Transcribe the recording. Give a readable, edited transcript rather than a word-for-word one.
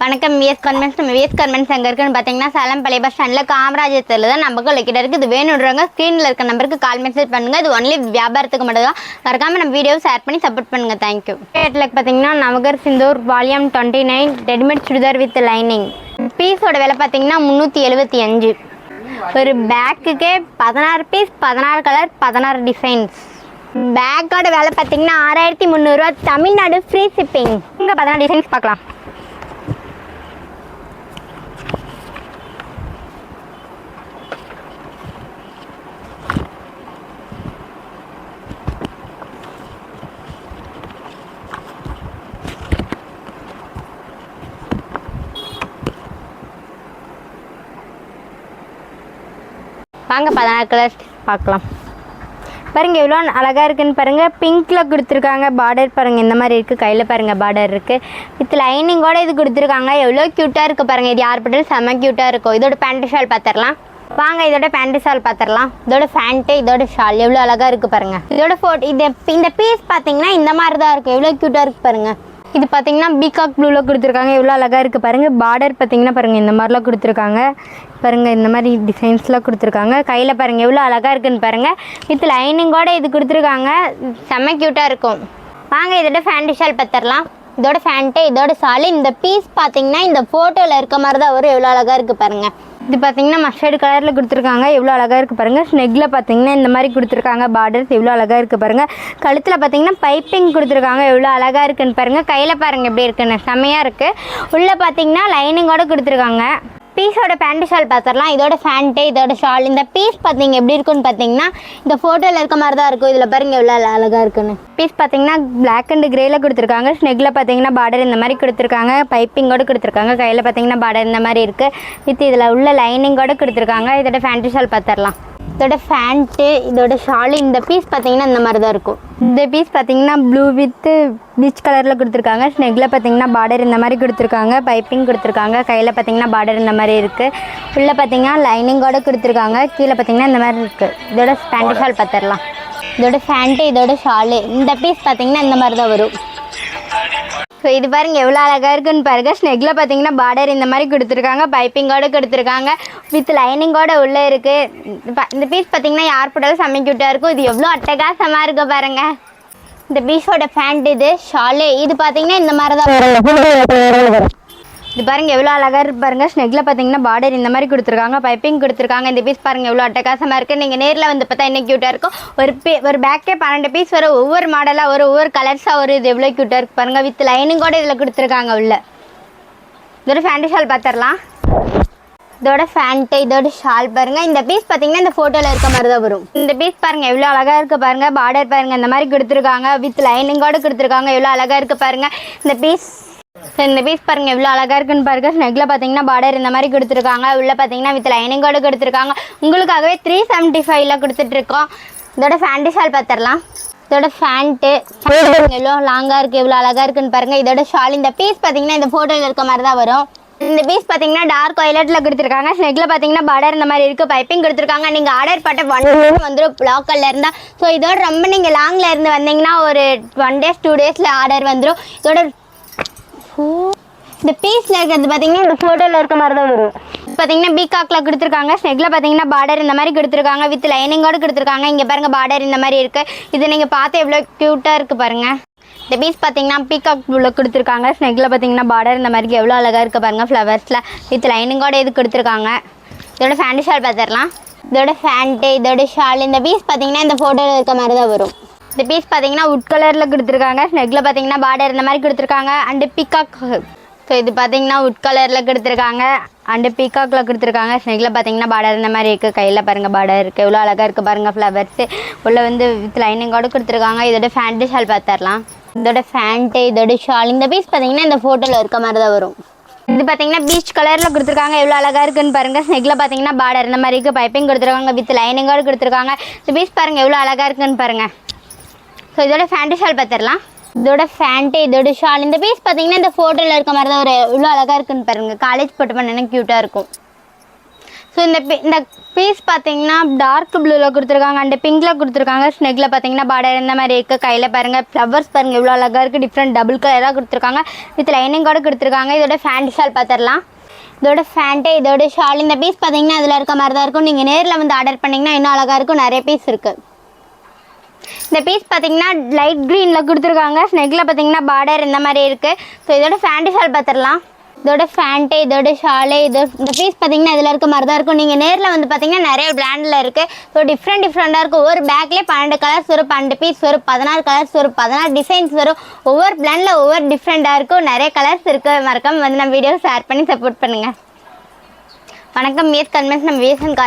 வணக்கம் vs garments. நம்ம vs garments எங்கே இருக்குன்னு பார்த்தீங்கன்னா சேலம் பழைய பஸ் ஸ்டாண்டில் காமராஜர் தெருவில் தான் நமக்கு லொக்கேட் இருக்குது. இது வேணுன்றவங்க ஸ்க்ரீனில் இருக்க நம்பருக்கு கால் மெசேஜ் பண்ணுங்கள். இது ஒன்லி வியாபாரத்துக்கு மட்டும் தான். மறக்காமல் நம்ம வீடியோ ஷேர் பண்ணி சப்போர்ட் பண்ணுங்கள். தேங்க்யூ. ரேட்டில் பார்த்தீங்கன்னா Navkar Sindoor volume 29 readymade churidar with lining. பீஸோட விலை பார்த்தீங்கன்னா 375. ஒரு பேக்குக்கே 16 பீஸ், 16 கலர், 16 டிசைன்ஸ். பேக்கோட விலை பார்த்தீங்கன்னா 6300 தமிழ்நாடு ஃப்ரீ ஷிப்பிங். இங்கே 16 டிசைன்ஸ் பார்க்கலாம். வாங்க 16 கலர்ஸ் பார்க்கலாம். பாருங்கள் எவ்வளோ அழகாக இருக்குதுன்னு பாருங்கள். பிங்க்கில் கொடுத்துருக்காங்க. பார்டர் பாருங்கள் இந்த மாதிரி இருக்குது. கையில் பாருங்கள் பார்டர் இருக்குது. வித் லைனிங்கோடு இது கொடுத்துருக்காங்க. எவ்வளோ க்யூட்டாக இருக்குது பாருங்கள். இது யார் பட்டாலும் செம்ம க்யூட்டாக இருக்கும். இதோட பேண்ட் ஷால் பார்த்துடலாம். வாங்க இதோட பேண்ட் ஷால் பார்த்துடலாம். இதோட ஃபேண்ட்டு, இதோட ஷால் எவ்வளோ அழகாக இருக்குது பாருங்கள். இதோட இந்த பீஸ் பார்த்தீங்கன்னா இந்த மாதிரி தான் இருக்கும். எவ்வளோ க்யூட்டாக இருக்குது பாருங்கள். இது பார்த்தீங்கன்னா பீகாக் ப்ளூவில் கொடுத்துருக்காங்க. எவ்வளோ அழகாக இருக்குது பாருங்கள். பார்டர் பார்த்தீங்கன்னா பாருங்கள் இந்த மாதிரிலாம் கொடுத்துருக்காங்க. பாருங்கள் இந்த மாதிரி டிசைன்ஸ்லாம் கொடுத்துருக்காங்க. கையில் பாருங்கள் எவ்வளோ அழகாக இருக்குதுன்னு பாருங்கள். வித் லைனிங்கோடு இது கொடுத்துருக்காங்க. செம்ம க்யூட்டாக இருக்கும். வாங்க இதோட ஃபேண்ட் ஷால் பார்த்துடலாம். இதோட ஃபேண்ட்டு, இதோட ஷாலு. இந்த பீஸ் பார்த்தீங்கன்னா இந்த ஃபோட்டோவில் இருக்க மாதிரி தான் வரும். எவ்வளோ அழகாக இருக்குது பாருங்கள். இது பார்த்தீங்கன்னா மஸ்டர்டு கலரில் கொடுத்துருக்காங்க. எவ்வளோ அழகாக இருக்குது பாருங்கள். ஸ்னெக்கில் பார்த்தீங்கன்னா இந்த மாதிரி கொடுத்துருக்காங்க. பார்டர்ஸ் எவ்வளோ அழகாக இருக்குது பாருங்கள். கழுத்தில் பார்த்தீங்கன்னா பைப்பிங் கொடுத்துருக்காங்க. எவ்வளோ அழகாக இருக்குதுன்னு பாருங்கள். கையில் பாருங்கள் எப்படி இருக்குன்னு செம்மையாக இருக்குது. உள்ளே பார்த்தீங்கன்னா லைனிங்கோடு கொடுத்துருக்காங்க. பீஸோட பேண்ட் ஷால் பார்த்துடலாம். இதோட ஃபேண்ட்டு, இதோட ஷால். இந்த பீஸ் பார்த்தீங்க எப்படி இருக்குன்னு பார்த்தீங்கன்னா இந்த ஃபோட்டோவில் இருக்க மாதிரி தான் இருக்கும். இதில் பாருங்கள் எவ்வளோ அழகாக இருக்குன்னு. பீஸ் பார்த்தீங்கன்னா பிளாக் அண்ட் கிரேயில் கொடுத்துருக்காங்க. ஸ்னெக்கில் பார்த்தீங்கன்னா பார்டர் இந்த மாதிரி கொடுத்துருக்காங்க. பைப்பிங்கோடு கொடுத்துருக்காங்க. கையில் பார்த்தீங்கன்னா பார்டர் இந்த மாதிரி இருக்குது. வித் இதில் உள்ள லைனிங்கோடு கொடுத்துருக்காங்க. இதோட ஃபேண்ட் ஷால் பார்த்துடலாம். இதோட ஃபேண்ட்டு, இதோட ஷாலு. இந்த பீஸ் பார்த்தீங்கன்னா இந்த மாதிரி தான் இருக்கும். இந்த பீஸ் பார்த்தீங்கன்னா ப்ளூ வித்து பீச் கலரில் கொடுத்துருக்காங்க. ஸ்னெக்கில் பார்த்தீங்கன்னா பார்டர் இந்த மாதிரி கொடுத்துருக்காங்க. பைப்பிங் கொடுத்துருக்காங்க. கையில் பார்த்தீங்கன்னா பார்டர் இந்த மாதிரி இருக்குது. உள்ளே பார்த்தீங்கன்னா லைனிங்கோடு கொடுத்துருக்காங்க. கீழே பார்த்தீங்கன்னா இந்த மாதிரி இருக்குது. இதோட பேண்ட் ஷால் பார்த்துடலாம். இதோட ஃபேண்ட்டு, இதோட ஷாலு. இந்த பீஸ் பார்த்தீங்கன்னா இந்த மாதிரி தான் வரும். ஸோ இது பாருங்கள் எவ்வளோ அழகாக இருக்குன்னு பாருங்கள். ஸ்னெக்கில் பார்த்தீங்கன்னா பார்டர் இந்த மாதிரி கொடுத்துருக்காங்க. பைப்பிங்கோடு கொடுத்துருக்காங்க. வித் லைனிங்கோடு உள்ளே இருக்குது. இந்த பீஸ் பார்த்தீங்கன்னா யார் போட்டாலும் செம்ம க்யூட்டாக இருக்கும். இது எவ்வளோ அட்டகாசமாக இருக்குது பாருங்கள். இந்த பீஸோட ஃபேண்ட், இது ஷாலு. இது பார்த்தீங்கன்னா இந்த மாதிரி தான் வரும். இது பாருங்கள் எவ்வளோ அழகாக இருக்கு பாருங்கள். ஸ்னெக்கில் பார்த்தீங்கன்னா பார்டர் இந்த மாதிரி கொடுத்துருக்காங்க. பைப்பிங் கொடுத்துருக்காங்க. இந்த பீஸ் பாருங்கள் எவ்வளோ அட்டகாசமாக இருக்குது. நீங்கள் நேரில் வந்து பார்த்தா என்ன க்யூட்டாக இருக்கும். ஒரு பேக்கே 12 பீஸ் வரும். ஒவ்வொரு மாடலாக ஒவ்வொரு கலர்ஸாக வரும். இது எவ்வளோ க்யூட்டாக இருக்குது பாருங்கள். வித் லைனிங்கோடு இதில் கொடுத்துருக்காங்க உள்ள. இதோட ஃபேண்ட் ஷால் பார்த்துடலாம். இதோட ஃபேண்ட்டு, இதோட ஷால் பாருங்கள். இந்த பீஸ் பார்த்தீங்கன்னா இந்த ஃபோட்டோவில் இருக்க மாதிரி தான் வரும். இந்த பீஸ் பாருங்கள் எவ்வளோ அழகாக இருக்குது பாருங்கள். பார்டர் பாருங்கள் இந்த மாதிரி கொடுத்துருக்காங்க. வித் லைனிங்கோடு கொடுத்துருக்காங்க. எவ்வளோ அழகாக இருக்குது பாருங்கள். இந்த பீஸ் பாருங்கள் எவ்வளோ அழகாக இருக்குன்னு பாருங்கள். ஸ்னெக்கில் பார்த்தீங்கன்னா பார்டர் இந்த மாதிரி கொடுத்துருக்காங்க. உள்ளே பார்த்தீங்கன்னா வித் லைனிங்கோடு கொடுத்துருக்காங்க. உங்களுக்காகவே 375 கொடுத்துட்ருக்கோம். இதோட ஃபேண்ட் ஷால் பார்த்துடலாம். இதோட ஃபேண்ட்டு எவ்வளோ லாங்காக இருக்குது, எவ்வளோ அழகாக இருக்குன்னு பாருங்கள். இதோட ஷால். இந்த பீஸ் பார்த்தீங்கன்னா இந்த ஃபோட்டோவில் இருக்க மாதிரி தான் வரும். இந்த பீஸ் பார்த்தீங்கன்னா டார்க் வயலட்டில் கொடுத்துருக்காங்க. ஸ்னெக்கில் பார்த்தீங்கன்னா பார்டர் இந்த மாதிரி இருக்குது. பைப்பிங் கொடுத்துருக்காங்க. நீங்கள் ஆர்டர் பண்ண 1 டே வந்துடும் ப்ளாக்கல்ல இருந்தால். ஸோ இதோட ரொம்ப நீங்கள் லாங்கில் இருந்து வந்தீங்கன்னா ஒரு 1 days 2 days ஆர்டர் வந்துடும். இதோட இந்த பீஸில் இருக்கிறது பார்த்தீங்கன்னா இந்த ஃபோட்டோவில் இருக்க மாதிரி தான் வரும். பார்த்தீங்கன்னா பீகாக்கில் கொடுத்துருக்காங்க. ஸ்னெக்கில் பார்த்தீங்கன்னா பார்டர் இந்த மாதிரி கொடுத்துருக்காங்க. வித் லைனிங்கோடு கொடுத்துருக்காங்க. இங்கே பாருங்கள் பார்டர் இந்த மாதிரி இருக்குது. இது நீங்கள் பார்த்து எவ்வளோ க்யூட்டாக இருக்குது பாருங்கள். இந்த பீஸ் பார்த்தீங்கன்னா பீகாக் ப்ளூவில் கொடுத்துருக்காங்க. ஸ்னெக்கில் பார்த்தீங்கன்னா பார்டர் இந்த மாதிரி எவ்வளோ அழகாக இருக்குது பாருங்கள். ஃப்ளவர்ஸில் வித் லைனிங்கோடு இது கொடுத்துருக்காங்க. இதோட ஃபேண்ட் ஷால் பார்த்துடலாம். இதோட ஃபேண்ட்டு, இதோட ஷால். இந்த பீஸ் பார்த்தீங்கன்னா இந்த ஃபோட்டோவில் இருக்க மாதிரி தான் வரும். இந்த பீஸ் பார்த்தீங்கன்னா உட் கலரில் கொடுத்துருக்காங்க. ஸ்னெக்கில் பார்த்தீங்கன்னா பார்டர் இந்த மாதிரி கொடுத்துருக்காங்க. And peacock. ஸோ இது பார்த்தீங்கன்னா உட் கலரில் கொடுத்துருக்காங்க. அண்டு பீகாக்கில் கொடுத்துருக்காங்க. ஸ்னெக்கில் பார்த்தீங்கன்னா பார்டர் இந்த மாதிரி இருக்குது. கையில் பாருங்கள் பார்டர் இருக்குது. எவ்வளோ அழகாக இருக்குது பாருங்கள். ஃப்ளவர்ஸு உள்ளே வந்து வித் லைனிங்கோடு கொடுத்துருக்காங்க. இதோட ஃபேண்ட்டு ஷால் பார்த்துடலாம். இதோட ஃபேண்ட்டு, இதோட ஷால். இந்த பீஸ் பார்த்தீங்கன்னா இந்த ஃபோட்டோவில் இருக்க மாதிரி தான் வரும். இது பார்த்தீங்கன்னா பீச் கலரில் கொடுத்துருக்காங்க. எவ்வளோ அழகாக இருக்குன்னு பாருங்கள். ஸ்னெக்கில் பார்த்தீங்கன்னா பார்டர் இந்த மாதிரி இருக்குது. பைப்பிங் கொடுத்துருக்காங்க. வித் லைனிங்கோடு கொடுத்துருக்காங்க. இந்த பீஸ் பாருங்கள் எவ்வளோ அழகாக இருக்குன்னு பாருங்கள். ஸோ இதோட ஃபேண்ட்டு ஷால் பார்த்துடலாம். இதோட ஃபேண்ட்டு, இதோட ஷால். இந்த பீஸ் பார்த்தீங்கன்னா இந்த ஃபோட்டோவில் இருக்க மாதிரி தான் ஒரு இவ்வளோ அழகாக இருக்குன்னு பாருங்கள். காலேஜ் போட்டு பண்ணேன்னா க்யூட்டாக இருக்கும். ஸோ இந்த பீஸ் பார்த்தீங்கன்னா டார்க் ப்ளூவில் கொடுத்துருக்காங்க அண்ட் பிங்கில் கொடுத்துருக்காங்க. ஸ்னெக்கில் பார்த்தீங்கன்னா பார்டர் இந்த மாதிரி இருக்குது. கையில் பாருங்கள் ஃப்ளவர்ஸ் பாருங்கள் எவ்வளோ அழகாக இருக்குது. டிஃப்ரெண்ட் டபுள் கலராக கொடுத்துருக்காங்க. வித் லைனிங்கோட கொடுத்துருக்காங்க. இதோட ஃபேண்ட் ஷால் பார்த்துடலாம். இதோட ஃபேண்ட்டு இதோட ஷால். இந்த பீஸ் பார்த்தீங்கன்னா இதில் இருக்க மாதிரி தான் இருக்கும். நீங்கள் நேரில் வந்து ஆர்டர் பண்ணிங்கன்னா இன்னும் அழகாக இருக்கும். நிறைய பீஸ் இருக்குது. இந்த பீஸ் பார்த்தீங்கன்னா லைட் க்ரீனில் கொடுத்துருக்காங்க. ஸ்னெக்கில் பார்த்தீங்கன்னா பார்டர் இந்த மாதிரி இருக்குது. ஸோ இதோட ஃபேண்ட் ஷால் பார்த்துடலாம். இதோட ஃபேண்ட்டு இதோட ஷாலு இந்த பீஸ் பார்த்தீங்கன்னா இதில் இருக்க மாதிரி தான் இருக்கும். நீங்கள் நேரில் வந்து பார்த்தீங்கன்னா நிறைய பிராண்டில் இருக்குது. ஸோ டிஃப்ரெண்ட்டாக இருக்கும். ஒவ்வொரு பேக்லேயே 12 கலர்ஸ் வரும், 12 பீஸ் வரும், 16 கலர்ஸ் வரும், 16 டிசைன்ஸ் வரும். ஒவ்வொரு பிராண்டில் ஒவ்வொரு டிஃப்ரெண்ட்டாக இருக்கும். நிறைய கலர்ஸ் இருக்குது. மறக்காம வந்து நம்ம வீடியோ ஷேர் பண்ணி சப்போர்ட் பண்ணுங்கள். வணக்கம், மிஸ் கன்வென்ஸ் நம்ம வேசன் கார்.